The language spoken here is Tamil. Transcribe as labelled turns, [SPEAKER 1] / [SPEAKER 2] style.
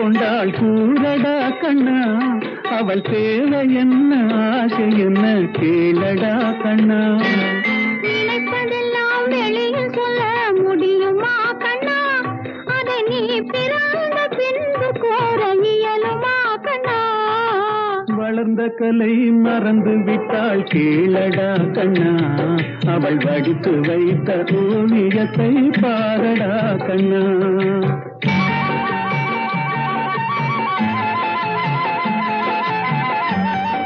[SPEAKER 1] கொண்டாள் கூறடா கண்ணா, அவள் தேவை என்ன ஆசை என்ன கேளடா கண்ணா.
[SPEAKER 2] நினைப்பதெல்லாம் வெளியில் சொல்ல முடியுமா கண்ணா, அதை நீ பிறந்த பின்பு கோர இயலுமா கண்ணா.
[SPEAKER 1] வளர்ந்த கலை மறந்து விட்டாள் கேளடா கண்ணா, அவள் வடித்து வைத்த ஓவியத்தை பாரடா கண்ணா.